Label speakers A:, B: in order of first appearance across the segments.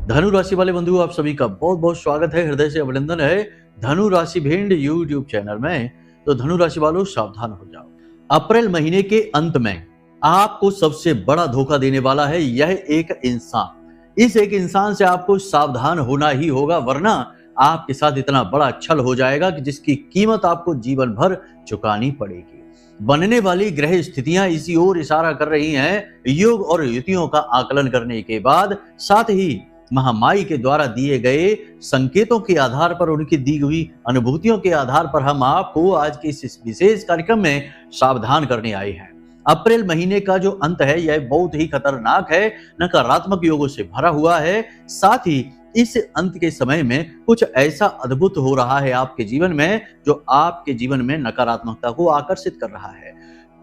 A: धनु राशि वाले बंधु, आप सभी का बहुत बहुत स्वागत है, हृदय से अभिनंदन है धनु राशि भेंड यूट्यूब चैनल में। तो धनु राशि वालों, सावधान हो जाओ। अप्रैल महीने के अंत में आपको सबसे बड़ा धोखा देने वाला है यह एक इंसान। इस एक इंसान से आपको सावधान होना ही होगा, वरना आपके साथ इतना बड़ा छल हो जाएगा कि जिसकी कीमत आपको जीवन भर चुकानी पड़ेगी। बनने वाली ग्रह स्थितियां इसी ओर इशारा कर रही हैं। योग और युतियों का आकलन करने के बाद, साथ ही महामाई के द्वारा दिए गए संकेतों के आधार पर, उनकी दी हुई अनुभूतियों के आधार पर हम आपको आज के इस विशेष कार्यक्रम में सावधान करने आए हैं। अप्रैल महीने का जो अंत है यह बहुत ही खतरनाक है, नकारात्मक योगों से भरा हुआ है। साथ ही इस अंत के समय में कुछ ऐसा अद्भुत हो रहा है आपके जीवन में, जो आपके जीवन में नकारात्मकता को आकर्षित कर रहा है।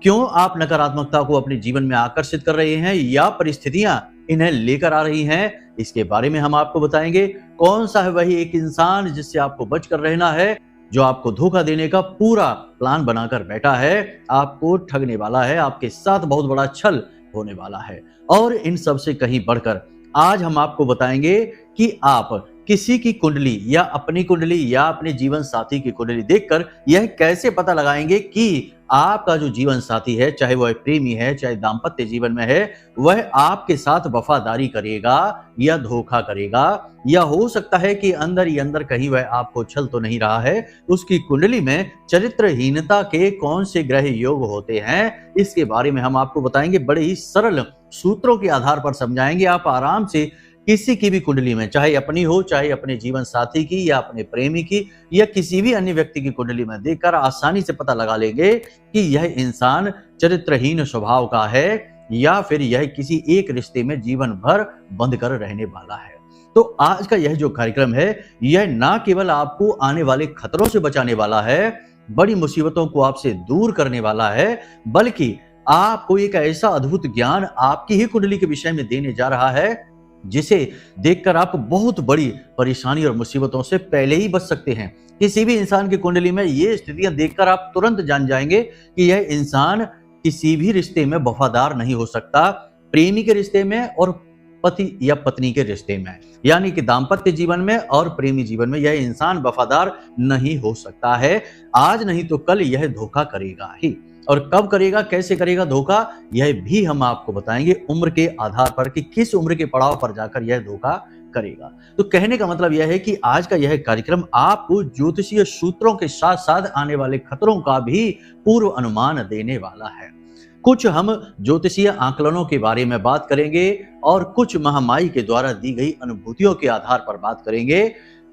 A: क्यों आप नकारात्मकता को अपने जीवन में आकर्षित कर रहे हैं या परिस्थितियां इन्हें लेकर आ रही हैं, इसके बारे में हम आपको बताएंगे। कौन सा है वही एक इंसान जिससे आपको बचकर रहना है, जो आपको धोखा देने का पूरा प्लान बनाकर बैठा है, आपको ठगने वाला है, आपके साथ बहुत बड़ा छल होने वाला है। और इन सब से कहीं बढ़कर आज हम आपको बताएंगे कि आप किसी की कुंडली या अपनी कुंडली या अपने जीवन साथी की कुंडली देखकर यह कैसे पता लगाएंगे कि आपका जो जीवन साथी है, चाहे वह प्रेमी है, चाहे दाम्पत्य जीवन में है, वह आपके साथ वफादारी करेगा या धोखा करेगा, या हो सकता है कि अंदर ही अंदर कहीं वह आपको छल तो नहीं रहा है। उसकी कुंडली में चरित्रहीनता के कौन से ग्रह योग होते हैं, इसके बारे में हम आपको बताएंगे। बड़े ही सरल सूत्रों के आधार पर समझाएंगे। आप आराम से किसी की भी कुंडली में, चाहे अपनी हो, चाहे अपने जीवन साथी की या अपने प्रेमी की या किसी भी अन्य व्यक्ति की कुंडली में देखकर आसानी से पता लगा लेंगे कि यह इंसान चरित्रहीन स्वभाव का है या फिर यह किसी एक रिश्ते में जीवन भर बंद कर रहने वाला है। तो आज का यह जो कार्यक्रम है, यह ना केवल आपको आने वाले खतरों से बचाने वाला है, बड़ी मुसीबतों को आपसे दूर करने वाला है, बल्कि आपको एक ऐसा अद्भुत ज्ञान आपकी ही कुंडली के विषय में देने जा रहा है, जिसे देखकर आप बहुत बड़ी परेशानी और मुसीबतों से पहले ही बच सकते हैं। किसी भी इंसान की कुंडली में ये स्थितियां देखकर आप तुरंत जान जाएंगे कि यह इंसान किसी भी रिश्ते में वफादार नहीं हो सकता, प्रेमी के रिश्ते में और पति या पत्नी के रिश्ते में, यानी कि दाम्पत्य जीवन में और प्रेमी जीवन में यह इंसान वफादार नहीं हो सकता है। आज नहीं तो कल यह धोखा करेगा ही। और कब करेगा, कैसे करेगा धोखा, यह भी हम आपको बताएंगे उम्र के आधार पर कि किस उम्र के पड़ाव पर जाकर यह धोखा करेगा। तो कहने का मतलब यह है कि आज का यह कार्यक्रम आपको ज्योतिषीय सूत्रों के साथ साथ आने वाले खतरों का भी पूर्व अनुमान देने वाला है। कुछ हम ज्योतिषीय आकलनों के बारे में बात करेंगे और कुछ महामाई के द्वारा दी गई अनुभूतियों के आधार पर बात करेंगे,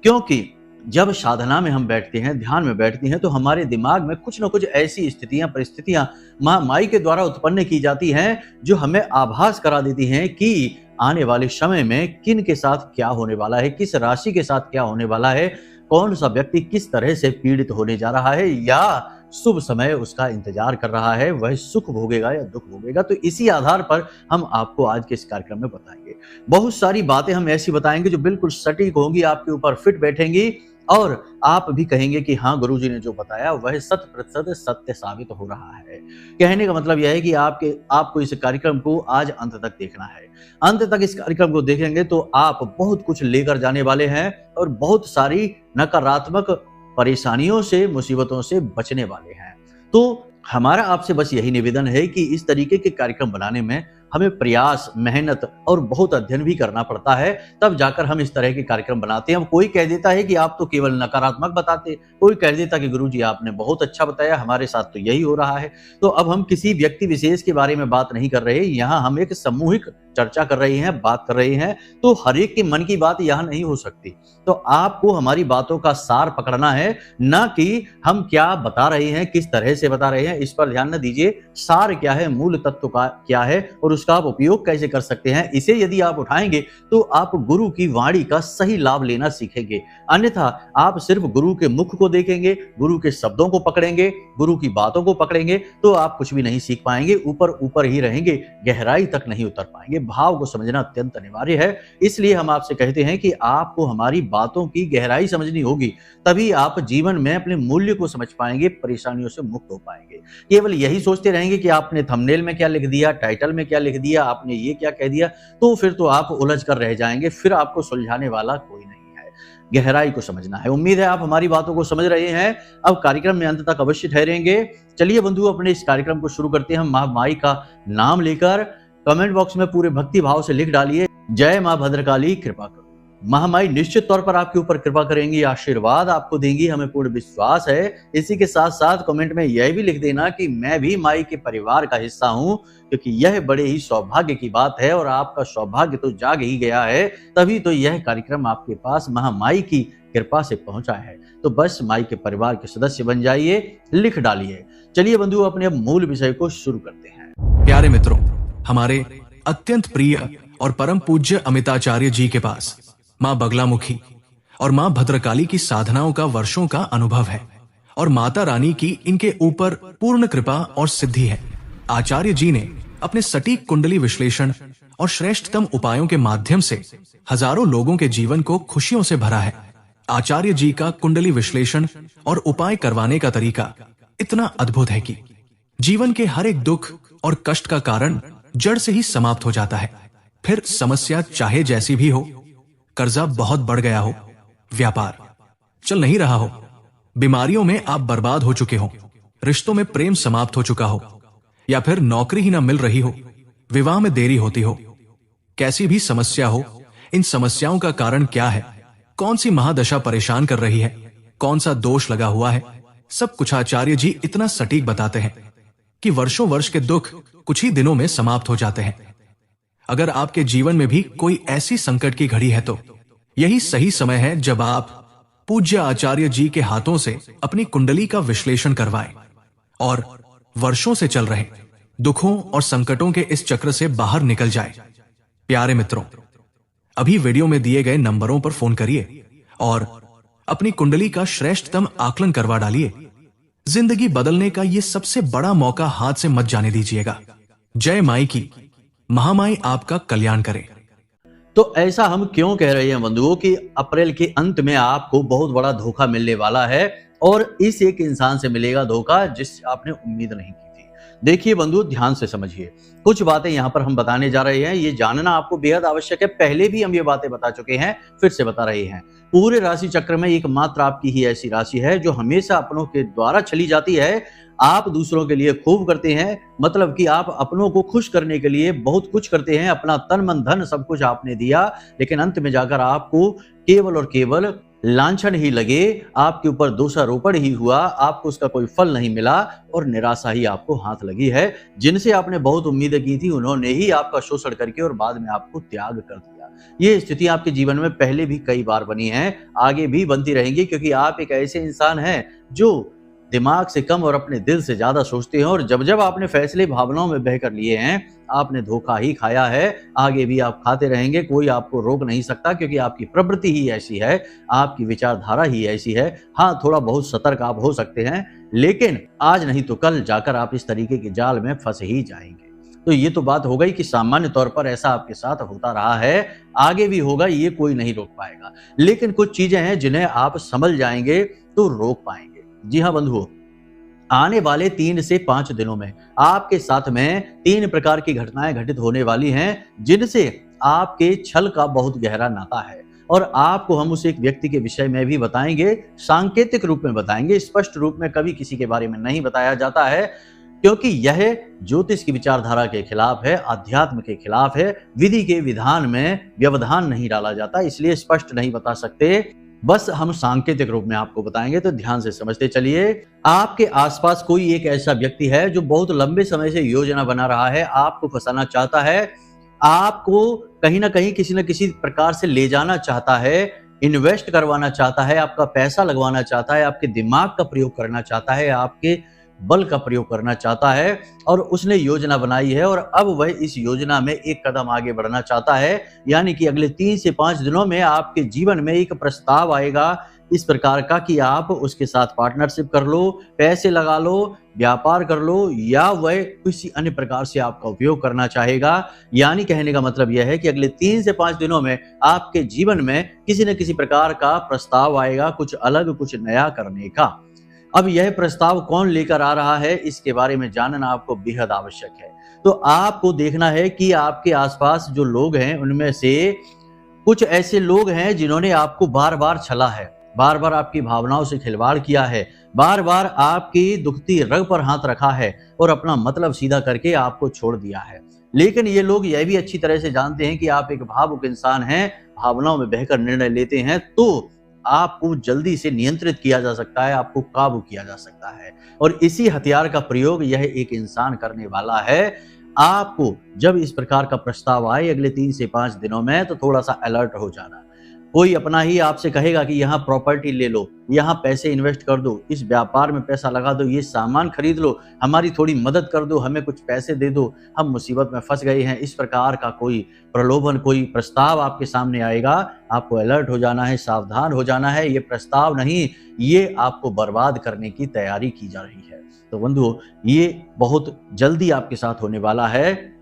A: क्योंकि जब साधना में हम बैठते हैं, ध्यान में बैठते हैं, तो हमारे दिमाग में कुछ न कुछ ऐसी स्थितियां, परिस्थितियां महामाई के द्वारा उत्पन्न की जाती हैं, जो हमें आभास करा देती हैं कि आने वाले समय में किन के साथ क्या होने वाला है, किस राशि के साथ क्या होने वाला है, कौन सा व्यक्ति किस तरह से पीड़ित होने जा रहा है या शुभ समय उसका इंतजार कर रहा है, वह सुख भोगेगा या दुख भोगेगा। तो इसी आधार पर हम आपको आज के इस कार्यक्रम में बताएंगे। बहुत सारी बातें हम ऐसी बताएंगे जो बिल्कुल सटीक होंगी, आपके ऊपर फिट बैठेंगी और आप भी कहेंगे कि हाँ, गुरुजी ने जो बताया वह 100% सत्य साबित हो रहा है। कहने का मतलब यह है कि आपको इस कार्यक्रम को आज अंत तक देखना है। अंत तक इस कार्यक्रम को देखेंगे तो आप बहुत कुछ लेकर जाने वाले हैं और बहुत सारी नकारात्मक परेशानियों से, मुसीबतों से बचने वाले हैं। तो हमारा आपसे बस यही निवेदन है कि इस तरीके के कार्यक्रम बनाने में हमें प्रयास, मेहनत और बहुत अध्ययन भी करना पड़ता है, तब जाकर हम इस तरह के कार्यक्रम बनाते हैं। कोई कह देता है कि आप तो केवल नकारात्मक बताते, कोई कह देता कि गुरुजी आपने बहुत अच्छा बताया, हमारे साथ तो यही हो रहा है। तो अब हम किसी व्यक्ति विशेष के बारे में बात नहीं कर रहे, यहाँ हम एक सामूहिक चर्चा कर रहे हैं, बात कर रहे हैं, तो हर एक के मन की बात यहाँ नहीं हो सकती। तो आपको हमारी बातों का सार पकड़ना है, ना कि हम क्या बता रहे हैं, किस तरह से बता रहे हैं, इस पर ध्यान न दीजिए। सार क्या है, मूल तत्व का क्या है और उसका आप उपयोग कैसे कर सकते हैं, इसे यदि आप उठाएंगे तो आप गुरु की वाणी का सही लाभ लेना सीखेंगे। अन्यथा आप सिर्फ गुरु के मुख को देखेंगे, गुरु के शब्दों को पकड़ेंगे, गुरु की बातों को पकड़ेंगे, तो आप कुछ भी नहीं सीख पाएंगे, ऊपर ऊपर ही रहेंगे, गहराई तक नहीं उतर पाएंगे। भाव को समझना अत्यंत अनिवार्य है। इसलिए हम आपसे कहते हैं कि आपको हमारी बातों की गहराई समझनी होगी, तभी आप जीवन में अपने मूल्य को समझ पाएंगे, परेशानियों से मुक्त हो पाएंगे। केवल यही सोचते रहेंगे कि आपने थंबनेल में क्या लिख दिया, टाइटल में क्या लिख दिया, आपने ये क्या कह दिया, तो फिर तो आप उलझ कर रह जाएंगे, फिर आपको सुलझाने वाला कोई नहीं है। गहराई को समझना है। उम्मीद है आप हमारी बातों को समझ रहे हैं। अब कार्यक्रम में अंत तक अवश्य ठहरेंगे। चलिए बंधु, अपने इस कार्यक्रम को शुरू करते हैं। माँ माई का नाम लेकर कमेंट बॉक्स में पूरे भक्ति भाव से लिख डालिए, जय माँ भद्रकाली कृपा करो। महामाई निश्चित तौर पर आपके ऊपर कृपा करेंगी, आशीर्वाद आपको देंगी, हमें पूर्ण विश्वास है। इसी के साथ साथ कमेंट में यह भी लिख देना कि मैं भी माई के परिवार का हिस्सा हूं, क्योंकि यह बड़े ही सौभाग्य की बात है और आपका सौभाग्य तो जाग ही गया है, तभी तो यह कार्यक्रम आपके पास महामाई की कृपा से पहुंचा है। तो बस माई के परिवार के सदस्य बन जाइए, लिख डालिए। चलिए बंधु, अपने अब मूल विषय को शुरू करते हैं।
B: प्यारे मित्रों, हमारे अत्यंत प्रिय और परम पूज्य अमिताचार्य जी के पास माँ बगलामुखी और माँ भद्रकाली की साधनाओं का वर्षों का अनुभव है और माता रानी की इनके ऊपर पूर्ण कृपा और सिद्धि है। आचार्य जी ने अपने सटीक कुंडली विश्लेषण और श्रेष्ठतम उपायों के माध्यम से हजारों लोगों के जीवन को खुशियों से भरा है। आचार्य जी का कुंडली विश्लेषण और उपाय करवाने का तरीका इतना अद्भुत है कि जीवन के हर एक दुख और कष्ट का कारण जड़ से ही समाप्त हो जाता है। फिर समस्या चाहे जैसी भी हो, कर्जा बहुत बढ़ गया हो, व्यापार चल नहीं रहा हो, बीमारियों में आप बर्बाद हो चुके हो, रिश्तों में प्रेम समाप्त हो चुका हो, या फिर नौकरी ही ना मिल रही हो, विवाह में देरी होती हो, कैसी भी समस्या हो, इन समस्याओं का कारण क्या है, कौन सी महादशा परेशान कर रही है, कौन सा दोष लगा हुआ है, सब कुछ आचार्य जी इतना सटीक बताते हैं कि वर्षों वर्ष के दुख कुछ ही दिनों में समाप्त हो जाते हैं। अगर आपके जीवन में भी कोई ऐसी संकट की घड़ी है तो यही सही समय है जब आप पूज्य आचार्य जी के हाथों से अपनी कुंडली का विश्लेषण करवाएं और वर्षों से चल रहे दुखों और संकटों के इस चक्र से बाहर निकल जाएं। प्यारे मित्रों, अभी वीडियो में दिए गए नंबरों पर फोन करिए और अपनी कुंडली का श्रेष्ठतम आकलन करवा डालिए। जिंदगी बदलने का ये सबसे बड़ा मौका हाथ से मत जाने दीजिएगा। जय माई की। महामाई आपका कल्याण करे।
A: तो ऐसा हम क्यों कह रहे हैं बंधुओं कि अप्रैल के अंत में आपको बहुत बड़ा धोखा मिलने वाला है और इस एक इंसान से मिलेगा धोखा जिससे आपने उम्मीद नहीं की थी। देखिए बंधु, ध्यान से समझिए, कुछ बातें यहाँ पर हम बताने जा रहे हैं, ये जानना आपको बेहद आवश्यक है। पहले भी हम ये बातें बता चुके हैं, फिर से बता रहे हैं। पूरे राशि चक्र में एकमात्र आपकी ही ऐसी राशि है जो हमेशा अपनों के द्वारा चली जाती है। आप दूसरों के लिए खूब करते हैं, मतलब कि आप अपनों को खुश करने के लिए बहुत कुछ करते हैं, अपना तन मन धन सब कुछ आपने दिया, लेकिन अंत में जाकर आपको केवल और केवल लांछन ही लगे, आपके ऊपर दोषारोपण ही हुआ, आपको उसका कोई फल नहीं मिला और निराशा ही आपको हाथ लगी है। जिनसे आपने बहुत उम्मीदें की थी उन्होंने ही आपका शोषण करके और बाद में आपको त्याग कर दिया। ये स्थिति आपके जीवन में पहले भी कई बार बनी है, आगे भी बनती रहेंगी, क्योंकि आप एक ऐसे इंसान हैं जो दिमाग से कम और अपने दिल से ज्यादा सोचते हैं और जब जब आपने फैसले भावनाओं में बहकर लिए हैं, आपने धोखा ही खाया है, आगे भी आप खाते रहेंगे। कोई आपको रोक नहीं सकता, क्योंकि आपकी प्रवृत्ति ही ऐसी है, आपकी विचारधारा ही ऐसी है। हाँ, थोड़ा बहुत सतर्क आप हो सकते हैं, लेकिन आज नहीं तो कल जाकर आप इस तरीके के जाल में फंस ही जाएंगे। तो ये तो बात हो गई कि सामान्य तौर पर ऐसा आपके साथ होता रहा है, आगे भी होगा, ये कोई नहीं रोक पाएगा। लेकिन कुछ चीजें हैं जिन्हें आप समझ जाएंगे तो रोक पाएंगे। जी हाँ बंधुओं, आने वाले 3 से 5 दिनों में आपके साथ में 3 प्रकार की घटनाएं घटित होने वाली हैं, जिनसे आपके छल का बहुत गहरा नाता है और आपको हम उस एक व्यक्ति के विषय में भी बताएंगे, सांकेतिक रूप में बताएंगे, स्पष्ट रूप में कभी किसी के बारे में नहीं बताया जाता है, क्योंकि यह ज्योतिष की विचारधारा के खिलाफ है, अध्यात्म के खिलाफ है। विधि के विधान में व्यवधान नहीं डाला जाता, इसलिए स्पष्ट नहीं बता सकते, बस हम सांकेतिक रूप में आपको बताएंगे। तो ध्यान से समझते चलिए। आपके आसपास कोई एक ऐसा व्यक्ति है जो बहुत लंबे समय से योजना बना रहा है, आपको फंसाना चाहता है, आपको कहीं ना कहीं किसी न किसी प्रकार से ले जाना चाहता है, इन्वेस्ट करवाना चाहता है, आपका पैसा लगवाना चाहता है, आपके दिमाग का प्रयोग करना चाहता है, आपके बल का प्रयोग करना चाहता है और उसने योजना बनाई है और अब वह इस योजना में एक कदम आगे बढ़ना चाहता है। यानी कि अगले 3 से 5 दिनों में आपके जीवन में एक प्रस्ताव आएगा इस प्रकार का कि आप उसके साथ पार्टनरशिप कर लो, पैसे लगा लो, व्यापार कर लो, या वह किसी अन्य प्रकार से आपका उपयोग करना चाहेगा। यानी कहने का मतलब यह है कि अगले 3 से 5 दिनों में आपके जीवन में किसी न किसी प्रकार का प्रस्ताव आएगा, कुछ अलग, कुछ नया करने का। अब यह प्रस्ताव कौन लेकर आ रहा है, इसके बारे में जानना आपको बेहद आवश्यक है। तो आपको देखना है कि आपके आसपास जो लोग हैं उनमें से कुछ ऐसे लोग हैं जिन्होंने आपको बार-बार छला है, बार-बार आपकी भावनाओं से खिलवाड़ किया है, बार-बार आपकी दुखती रग पर हाथ रखा है और अपना मतलब सीधा करके आपको छोड़ दिया है। लेकिन ये लोग यह भी अच्छी तरह से जानते हैं कि आप एक भावुक इंसान हैं, भावनाओं में बहकर निर्णय लेते हैं, तो आपको जल्दी से नियंत्रित किया जा सकता है, आपको काबू किया जा सकता है। और इसी हथियार का प्रयोग यह एक इंसान करने वाला है। आपको जब इस प्रकार का प्रस्ताव आए अगले 3 से 5 दिनों में, तो थोड़ा-सा अलर्ट हो जाना। कोई अपना ही आपसे कहेगा कि यहाँ प्रॉपर्टी ले लो, यहाँ पैसे इन्वेस्ट कर दो, इस व्यापार में पैसा लगा दो, ये सामान खरीद लो, हमारी थोड़ी मदद कर दो, हमें कुछ पैसे दे दो, हम मुसीबत में फंस गए हैं। इस प्रकार का कोई प्रलोभन, कोई प्रस्ताव आपके सामने आएगा, आपको अलर्ट हो जाना है, सावधान हो जाना है। ये प्रस्ताव नहीं, ये आपको बर्बाद करने की तैयारी की जा रही है। तो बंधुओं, ये बहुत जल्दी आपके साथ होने वाला है,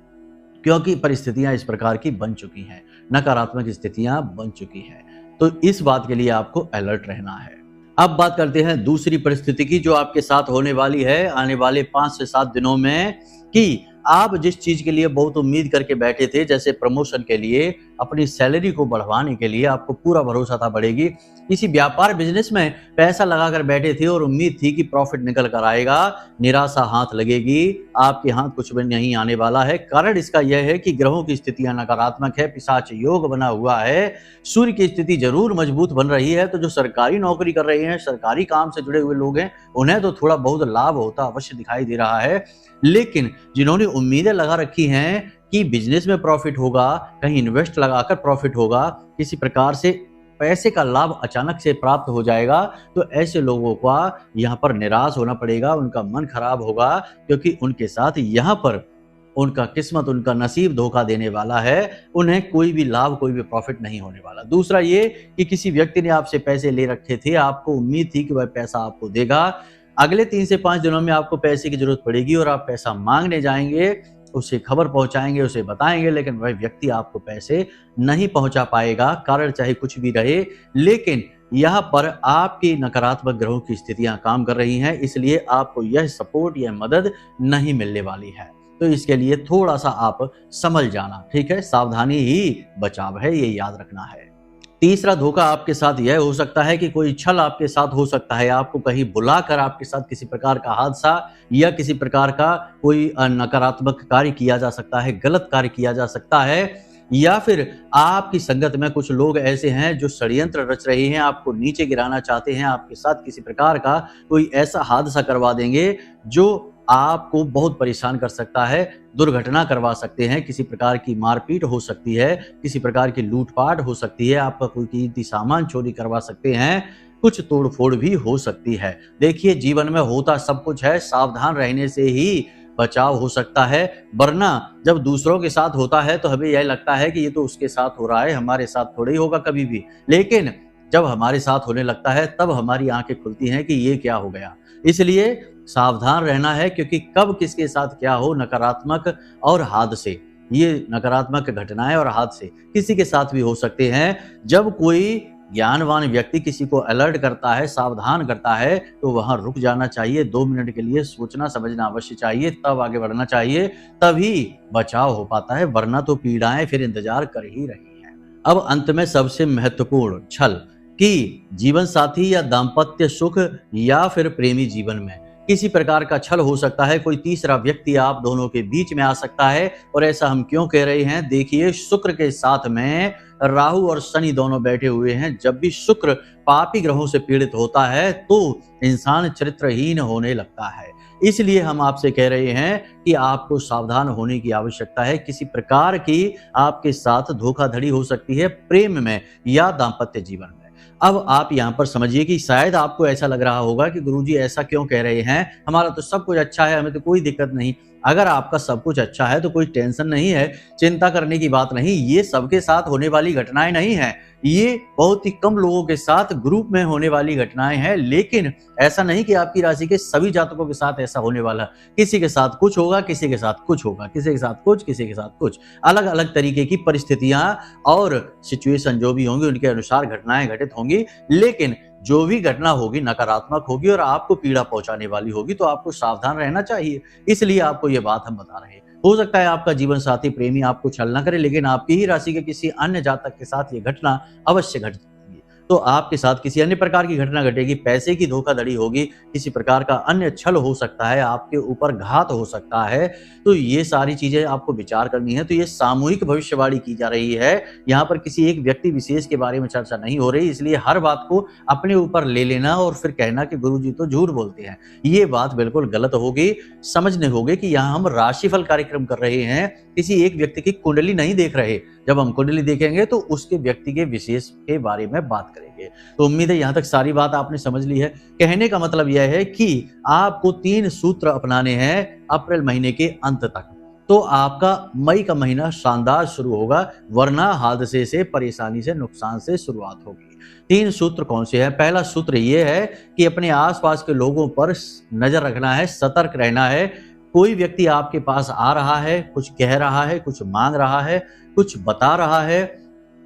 A: क्योंकि परिस्थितियां इस प्रकार की बन चुकी हैं, नकारात्मक स्थितियां बन चुकी हैं। तो इस बात के लिए आपको अलर्ट रहना है। अब बात करते हैं दूसरी परिस्थिति की, जो आपके साथ होने वाली है आने वाले 5 से 7 दिनों में, कि आप जिस चीज के लिए बहुत उम्मीद करके बैठे थे, जैसे प्रमोशन के लिए, अपनी सैलरी को बढ़वाने के लिए आपको पूरा भरोसा था बढ़ेगी, किसी व्यापार बिजनेस में पैसा लगाकर बैठे थे और उम्मीद थी कि प्रॉफिट निकल कर आएगा, निराशा हाथ लगेगी, आपके हाथ कुछ भी नहीं आने वाला है। कारण इसका यह है कि ग्रहों की स्थितियां नकारात्मक है, पिशाच योग बना हुआ है, सूर्य की स्थिति जरूर मजबूत बन रही है। तो जो सरकारी नौकरी कर रहे हैं, सरकारी काम से जुड़े हुए लोग हैं, उन्हें तो थोड़ा बहुत लाभ होता अवश्य दिखाई दे रहा है। लेकिन जिन्होंने उम्मीदें लगा रखी हैं कि बिजनेस में प्रॉफिट होगा, कहीं इन्वेस्ट लगाकर प्रॉफिट होगा, किसी प्रकार से पैसे का लाभ अचानक से प्राप्त हो जाएगा, तो ऐसे लोगों का यहाँ पर निराश होना पड़ेगा, उनका मन खराब होगा, क्योंकि उनके साथ यहाँ पर उनका किस्मत, उनका नसीब धोखा देने वाला है। उन्हें कोई भी लाभ, कोई भी प्रॉफिट नहीं होने वाला। दूसरा ये कि किसी व्यक्ति ने आपसे पैसे ले रखे थे, आपको उम्मीद थी कि वह पैसा आपको देगा, अगले 3 से 5 दिनों में आपको पैसे की जरूरत पड़ेगी और आप पैसा मांगने जाएंगे, उसे खबर पहुंचाएंगे, उसे बताएंगे, लेकिन वह व्यक्ति आपको पैसे नहीं पहुंचा पाएगा, कारण चाहे कुछ भी रहे। लेकिन यहाँ पर आपकी नकारात्मक ग्रहों की स्थितियां काम कर रही हैं, इसलिए आपको यह सपोर्ट, यह मदद नहीं मिलने वाली है। तो इसके लिए थोड़ा सा आप संभल जाना, ठीक है। सावधानी ही बचाव है, ये याद रखना है। तीसरा धोखा आपके साथ यह हो सकता है कि कोई छल आपके साथ हो सकता है, आपको कहीं बुलाकर आपके साथ किसी प्रकार का हादसा या किसी प्रकार का कोई नकारात्मक कार्य किया जा सकता है, गलत कार्य किया जा सकता है, या फिर आपकी संगत में कुछ लोग ऐसे हैं जो षड्यंत्र रच रहे हैं, आपको नीचे गिराना चाहते हैं, आपके साथ किसी प्रकार का कोई ऐसा हादसा करवा देंगे जो आपको बहुत परेशान कर सकता है, दुर्घटना करवा सकते हैं, किसी प्रकार की मारपीट हो सकती है, किसी प्रकार की लूटपाट हो सकती है, आपका कोई कीमती सामान चोरी करवा सकते हैं, कुछ तोड़फोड़ भी हो सकती है। देखिए, जीवन में होता सब कुछ है, सावधान रहने से ही बचाव हो सकता है, वरना जब दूसरों के साथ होता है तो हमें यह लगता है कि ये तो उसके साथ हो रहा है, हमारे साथ थोड़ा ही होगा कभी भी। लेकिन जब हमारे साथ होने लगता है तब हमारी आंखें खुलती हैं कि ये क्या हो गया। इसलिए सावधान रहना है, क्योंकि कब किसके साथ क्या हो, नकारात्मक और हादसे, ये नकारात्मक घटनाएं और हादसे किसी के साथ भी हो सकते हैं। जब कोई ज्ञानवान व्यक्ति किसी को अलर्ट करता है, सावधान करता है, तो वहां रुक जाना चाहिए, 2 मिनट के लिए सोचना समझना अवश्य चाहिए, तब आगे बढ़ना चाहिए, तभी बचाव हो पाता है, वरना तो पीड़ाएं फिर इंतजार कर ही रही हैं। अब अंत में सबसे महत्वपूर्ण छल, कि जीवन साथी या दाम्पत्य सुख या फिर प्रेमी जीवन में किसी प्रकार का छल हो सकता है, कोई तीसरा व्यक्ति आप दोनों के बीच में आ सकता है। और ऐसा हम क्यों कह रहे हैं, देखिए, शुक्र के साथ में राहु और शनि दोनों बैठे हुए हैं। जब भी शुक्र पापी ग्रहों से पीड़ित होता है तो इंसान चरित्रहीन होने लगता है। इसलिए हम आपसे कह रहे हैं कि आपको सावधान होने की आवश्यकता है। किसी प्रकार की आपके साथ धोखाधड़ी हो सकती है प्रेम में या दाम्पत्य जीवन में। अब आप यहाँ पर समझिए कि शायद आपको ऐसा लग रहा होगा कि गुरुजी ऐसा क्यों कह रहे हैं, हमारा तो सब कुछ अच्छा है, हमें तो कोई दिक्कत नहीं। अगर आपका सब कुछ अच्छा है तो कोई टेंशन नहीं है, चिंता करने की बात नहीं। ये सबके साथ होने वाली घटनाएं नहीं हैं, ये बहुत ही कम लोगों के साथ ग्रुप में होने वाली घटनाएं हैं। लेकिन ऐसा नहीं कि आपकी राशि के सभी जातकों के साथ ऐसा होने वाला। किसी के साथ कुछ होगा, किसी के साथ कुछ होगा, किसी के साथ कुछ, किसी के साथ कुछ। अलग अलग तरीके की परिस्थितियां और सिचुएशन जो भी होंगी उनके अनुसार घटनाएं घटित होंगी। लेकिन जो भी घटना होगी नकारात्मक होगी और आपको पीड़ा पहुंचाने वाली होगी, तो आपको सावधान रहना चाहिए। इसलिए आपको ये बात हम बता रहे हैं। हो सकता है आपका जीवन साथी प्रेमी आपको छल ना करे, लेकिन आपकी ही राशि के किसी अन्य जातक के साथ ये घटना अवश्य घटित होगी। तो आपके साथ किसी अन्य प्रकार की घटना घटेगी, पैसे की धोखाधड़ी होगी, किसी प्रकार का अन्य छल हो सकता है, आपके ऊपर घात हो सकता है। तो ये सारी चीजें आपको विचार करनी है। तो ये सामूहिक भविष्यवाणी की जा रही है, यहाँ पर किसी एक व्यक्ति विशेष के बारे में चर्चा नहीं हो रही। इसलिए हर बात को अपने ऊपर ले लेना और फिर कहना कि गुरुजी तो झूठ बोलते हैं, ये बात बिल्कुल गलत होगी। समझने होगे कि यहाँ हम राशिफल कार्यक्रम कर रहे हैं, किसी एक व्यक्ति की कुंडली नहीं देख रहे। जब हम कुंडली देखेंगे तो उसके व्यक्ति के विशेष के बारे में बात करेंगे। तो उम्मीद है यहाँ तक सारी बात आपने समझ ली है। कहने का मतलब यह है कि आपको 3 सूत्र अपनाने हैं अप्रैल महीने के अंत तक, तो आपका मई का महीना शानदार शुरू होगा, वरना हादसे से, परेशानी से, नुकसान से शुरुआत होगी। 3 सूत्र कौन से हैं? पहला सूत्र ये है कि अपने आसपास के लोगों पर नजर रखना है, सतर्क रहना है। कोई व्यक्ति आपके पास आ रहा है, कुछ कह रहा है, कुछ मांग रहा है, कुछ बता रहा है,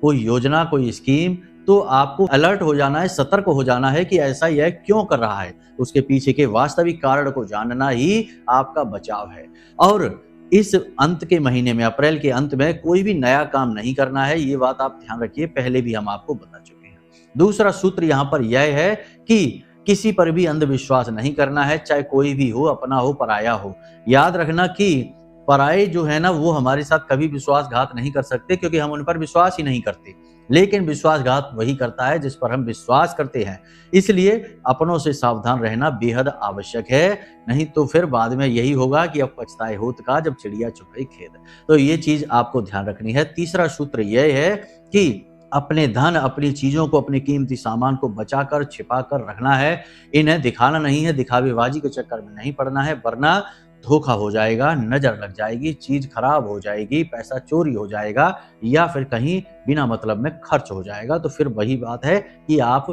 A: कोई योजना, कोई स्कीम, तो आपको अलर्ट हो जाना है, सतर्क हो जाना है कि ऐसा यह क्यों कर रहा है। उसके पीछे के वास्तविक कारण को जानना ही आपका बचाव है। और इस अंत के महीने में, अप्रैल के अंत में, कोई भी नया काम नहीं करना है, ये बात आप ध्यान रखिए, पहले भी हम आपको बता चुके हैं। दूसरा सूत्र यहाँ पर यह है कि किसी पर भी अंधविश्वास नहीं करना है, चाहे कोई भी हो, अपना हो, पराया हो। याद रखना कि पराये जो है ना, वो हमारे साथ कभी विश्वासघात नहीं कर सकते, क्योंकि हम उन पर विश्वास ही नहीं करते। लेकिन विश्वासघात वही करता है जिस पर हम विश्वास करते हैं। इसलिए अपनों से सावधान रहना बेहद आवश्यक है, नहीं तो फिर बाद में यही होगा कि अब पछताए होत का, जब चिड़िया चुग गई खेत। तो ये चीज आपको ध्यान रखनी है। तीसरा सूत्र यह है कि अपने धन, अपनी चीजों को, अपने कीमती सामान को बचाकर, छिपाकर रखना है। इन्हें दिखाना नहीं है, दिखावेबाजी के चक्कर में नहीं पड़ना है, वरना धोखा हो जाएगा, नजर लग जाएगी, चीज खराब हो जाएगी, पैसा चोरी हो जाएगा, या फिर कहीं बिना मतलब में खर्च हो जाएगा। तो फिर वही बात है कि आप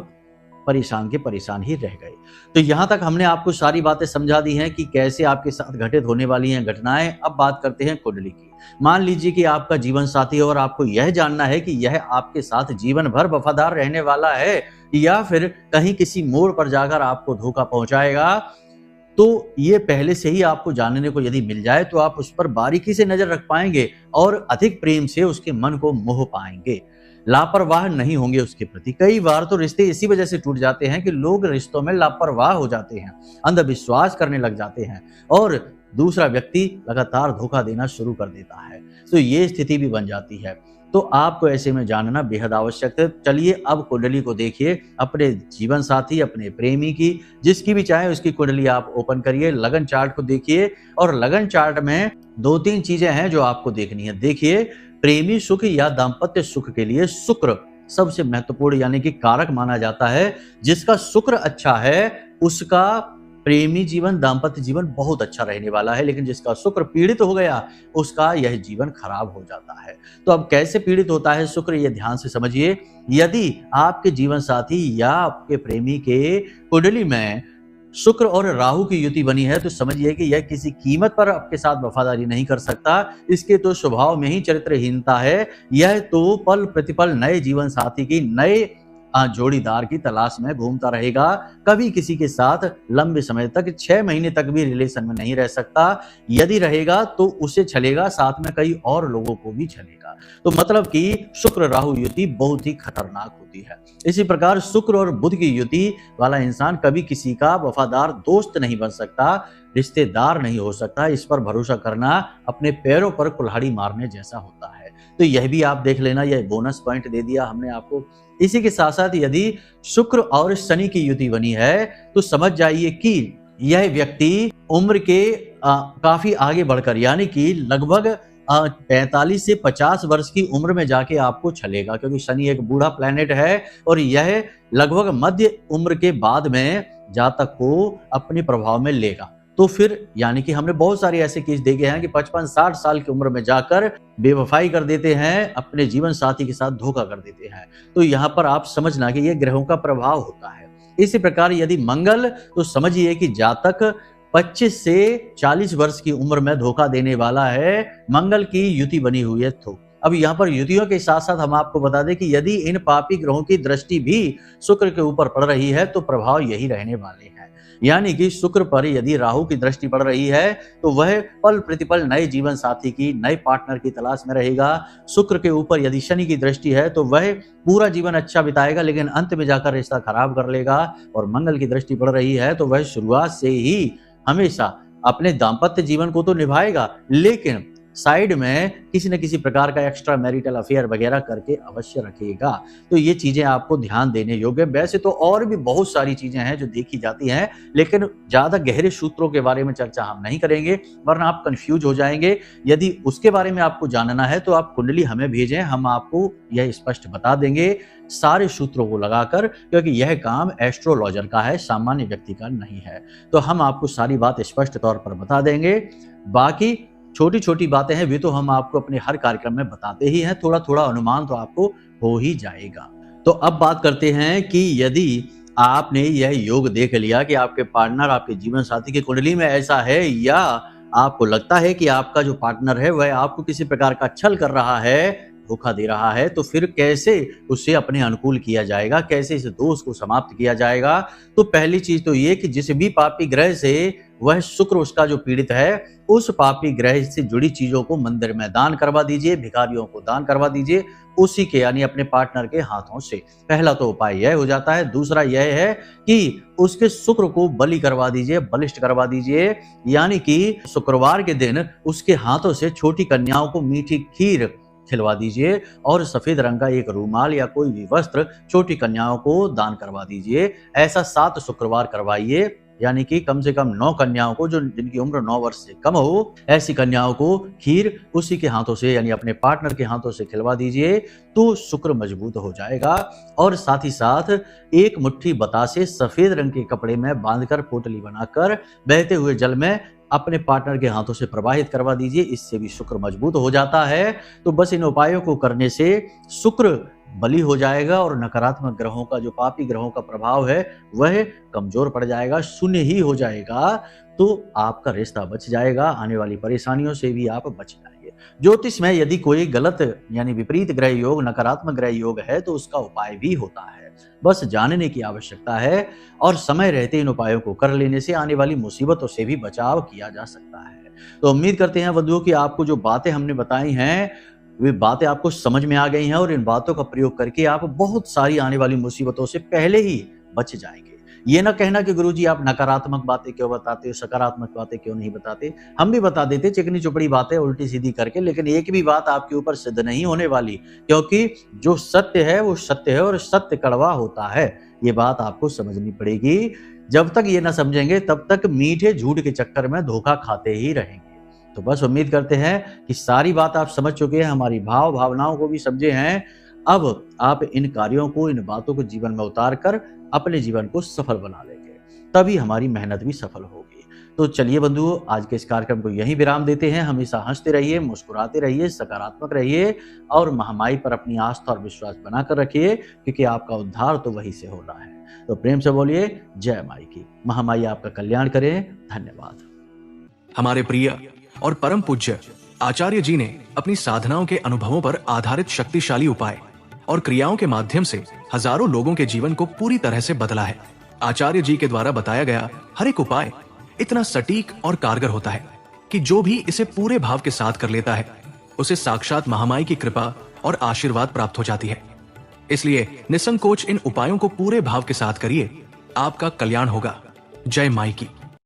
A: परेशान के परेशान ही रह गए। तो यहाँ तक हमने आपको सारी बातें समझा दी हैं कि कैसे आपके साथ घटित होने वाली हैं घटनाएं। अब बात करते हैं कुंडली की। मान लीजिए कि आपका जीवन साथी है और आपको यह जानना है कि यह आपके साथ जीवन भर वफादार रहने वाला है या फिर कहीं किसी मोड़ पर जाकर आपको धोखा पहुंचाएगा। तो ये पहले से ही आपको जानने को यदि मिल जाए तो आप उस पर बारीकी से नजर रख पाएंगे और अधिक प्रेम से उसके मन को मोह पाएंगे। लापरवाह नहीं होंगे उसके प्रति। कई बार तो रिश्ते इसी वजह से टूट जाते हैं कि लोग रिश्तों में लापरवाह हो जाते हैं, अंधविश्वास करने लग जाते हैं और दूसरा व्यक्ति लगातार धोखा देना शुरू कर देता है। तो ये स्थिति भी बन जाती है। तो आपको ऐसे में जानना बेहद आवश्यक है। चलिए अब कुंडली को देखिए, अपने जीवन साथी, अपने प्रेमी की, जिसकी भी चाहे उसकी कुंडली आप ओपन करिए, लगन चार्ट को देखिए। और लगन चार्ट में 2-3 चीजें हैं जो आपको देखनी है। देखिए, प्रेमी सुख या दाम्पत्य सुख के लिए शुक्र सबसे महत्वपूर्ण यानी कि कारक माना जाता है। जिसका शुक्र अच्छा है उसका प्रेमी जीवन, दाम्पत्य जीवन बहुत अच्छा रहने वाला है, लेकिन जिसका शुक्र पीड़ित हो गया उसका यह जीवन खराब हो जाता है। तो अब कैसे पीड़ित होता है शुक्र, ये ध्यान से समझिए। यदि आपके जीवन साथी या आपके प्रेमी के कुंडली में शुक्र और राहु की युति बनी है तो समझिए कि यह किसी कीमत पर आपके साथ वफादारी नहीं कर सकता। इसके तो स्वभाव में ही चरित्रहीनता है। यह तो पल प्रतिपल नए जीवन साथी की, नए जोड़ीदार की तलाश में घूमता रहेगा। कभी किसी के साथ लंबे समय तक, 6 महीने तक भी रिलेशन में नहीं रह सकता। यदि रहेगा तो उसे छलेगा, साथ में कई और लोगों को भी छलेगा। तो मतलब कि शुक्र राहु युति बहुत ही खतरनाक होती है। इसी प्रकार शुक्र और बुध की युति वाला इंसान कभी किसी का वफादार दोस्त नहीं बन सकता, रिश्तेदार नहीं हो सकता। इस पर भरोसा करना अपने पैरों पर कुल्हाड़ी मारने जैसा होता है। तो यह भी आप देख लेना, यह बोनस पॉइंट दे दिया हमने आपको। इसी के साथ साथ यदि शुक्र और शनि की युति बनी है तो समझ जाइए कि यह व्यक्ति उम्र के काफी आगे बढ़कर यानी कि लगभग 45 से 50 वर्ष की उम्र में जाके आपको छलेगा, क्योंकि शनि एक बूढ़ा प्लेनेट है और यह लगभग मध्य उम्र के बाद में जातक को अपने प्रभाव में लेगा। तो फिर यानी कि हमने बहुत सारे ऐसे केस देखे हैं कि 55-60 साल की उम्र में जाकर बेवफाई कर देते हैं, अपने जीवन साथी के साथ धोखा कर देते हैं। तो यहाँ पर आप समझना कि ये ग्रहों का प्रभाव होता है। इसी प्रकार यदि मंगल, तो समझिए कि जातक 25 से 40 वर्ष की उम्र में धोखा देने वाला है, मंगल की युति बनी हुई है। तो अब यहाँ पर युतियों के साथ साथ हम आपको बता दें कि यदि इन पापी ग्रहों की दृष्टि भी शुक्र के ऊपर पड़ रही है तो प्रभाव यही रहने वाले हैं। यानी कि शुक्र पर यदि राहु की दृष्टि पड़ रही है तो वह पल प्रतिपल नए जीवन साथी की, नए पार्टनर की तलाश में रहेगा। शुक्र के ऊपर यदि शनि की दृष्टि है तो वह पूरा जीवन अच्छा बिताएगा, लेकिन अंत में जाकर रिश्ता खराब कर लेगा। और मंगल की दृष्टि पड़ रही है तो वह शुरुआत से ही हमेशा अपने दाम्पत्य जीवन को तो निभाएगा, लेकिन साइड में किसी न किसी प्रकार का एक्स्ट्रा मैरिटल अफेयर वगैरह करके अवश्य रखेगा। तो ये चीजें आपको ध्यान देने योग्य। वैसे तो और भी बहुत सारी चीजें हैं जो देखी जाती हैं, लेकिन ज्यादा गहरे सूत्रों के बारे में चर्चा हम नहीं करेंगे, वरना आप कंफ्यूज हो जाएंगे। यदि उसके बारे में आपको जानना है तो आप कुंडली हमें भेजें, हम आपको यह स्पष्ट बता देंगे सारे सूत्रों को लगाकर, क्योंकि यह काम एस्ट्रोलॉजर का है, सामान्य व्यक्ति का नहीं है। तो हम आपको सारी बात स्पष्ट तौर पर बता देंगे। बाकी छोटी छोटी बातें हैं वे तो हम आपको अपने हर कार्यक्रम में बताते ही हैं, थोड़ा थोड़ा अनुमान तो आपको हो ही जाएगा। तो अब बात करते हैं कि यदि आपने यह योग देख लिया कि आपके पार्टनर, आपके जीवन साथी की कुंडली में ऐसा है, या आपको लगता है कि आपका जो पार्टनर है वह आपको किसी प्रकार का छल कर रहा है, धोखा दे रहा है, तो फिर कैसे उसे अपने अनुकूल किया जाएगा, कैसे इस दोष को समाप्त किया जाएगा। तो पहली चीज तो ये कि जिस भी पापी ग्रह से वह शुक्र उसका जो पीड़ित है, उस पापी ग्रह से जुड़ी चीजों को मंदिर में दान करवा दीजिए, भिखारियों को दान करवा दीजिए, उसी के यानी अपने पार्टनर के हाथों से। पहला तो उपाय यह हो जाता है। दूसरा यह है कि उसके शुक्र को बलि करवा दीजिए, बलिष्ठ करवा दीजिए, यानी कि शुक्रवार के दिन उसके हाथों से छोटी कन्याओं को मीठी खीर खिलवा दीजिए और सफेद रंग का एक रूमाल या कोई भी वस्त्र छोटी कन्याओं को दान करवा दीजिए। ऐसा 7 शुक्रवार करवाइए, यानी कि कम से कम 9 कन्याओं को, जो जिनकी उम्र 9 वर्ष से कम हो, ऐसी कन्याओं को खीर उसी के हाथों से यानी अपने पार्टनर के हाथों से खिलवा दीजिए, तो शुक्र मजबूत हो जाएगा। और साथ ही साथ एक मुट्ठी बतासे सफेद रंग के कपड़े में बांधकर पोटली बनाकर बहते हुए जल में अपने पार्टनर के हाथों से प्रवाहित करवा दीजिए, इससे भी शुक्र मजबूत हो जाता है। तो बस इन उपायों को करने से शुक्र बली हो जाएगा और नकारात्मक ग्रहों का, जो पापी ग्रहों का प्रभाव है, वह कमजोर पड़ जाएगा, शून्य ही हो जाएगा। तो आपका रिश्ता बच जाएगा, आने वाली परेशानियों से भी आप बच जाएंगे। ज्योतिष में यदि कोई गलत यानी विपरीत ग्रह योग, नकारात्मक ग्रह योग है तो उसका उपाय भी होता है, बस जानने की आवश्यकता है। और समय रहते इन उपायों को कर लेने से आने वाली मुसीबतों से भी बचाव किया जा सकता है। तो उम्मीद करते हैं बंधुओं कि आपको जो बातें हमने बताई हैं वे बातें आपको समझ में आ गई हैं, और इन बातों का प्रयोग करके आप बहुत सारी आने वाली मुसीबतों से पहले ही बच जाएंगे। ये ना कहना कि गुरुजी आप नकारात्मक बातें क्यों बताते हो, सकारात्मक बातें क्यों नहीं बताते। हम भी बता देते चिकनी चुपड़ी बातें उल्टी सीधी करके, लेकिन एक भी बात आपके ऊपर सिद्ध नहीं होने वाली, क्योंकि जो सत्य है वो सत्य है और सत्य कड़वा होता है। ये बात आपको समझनी पड़ेगी। जब तक ये ना समझेंगे तब तक मीठे झूठ के चक्कर में धोखा खाते ही रहेंगे। तो बस उम्मीद करते हैं कि सारी बात आप समझ चुके हैं, हमारी भाव भावनाओं को भी समझे हैं। अब आप इन कार्यों को, इन बातों को जीवन में उतार कर अपने जीवन को सफल बना लेंगे, तभी हमारी मेहनत भी सफल होगी। तो चलिए बंधुओं, आज के इस कार्यक्रम को यहीं विराम देते हैं। हमेशा हंसते रहिए, मुस्कुराते रहिए, सकारात्मक रहिए और महामाई पर अपनी आस्था और विश्वास बनाकर रखिए, क्योंकि आपका उद्धार तो वहीं से हो रहा है। तो प्रेम से बोलिए जय माई की। महामाई आपका कल्याण करे। धन्यवाद।
B: हमारे प्रिय और परम पूज्य आचार्य जी ने अपनी साधनाओं के अनुभवों पर आधारित शक्तिशाली उपाय और क्रियाओं के माध्यम से हजारों लोगों के जीवन को पूरी तरह से बदला है। आचार्य जी के द्वारा बताया गया हर एक उपाय इतना सटीक और कारगर होता है कि जो भी इसे पूरे भाव के साथ कर लेता है उसे साक्षात महामाई की कृपा और आशीर्वाद प्राप्त हो जाती है। इसलिए निसंकोच इन उपायों को पूरे भाव के साथ करिए, आपका कल्याण होगा। जय माई की।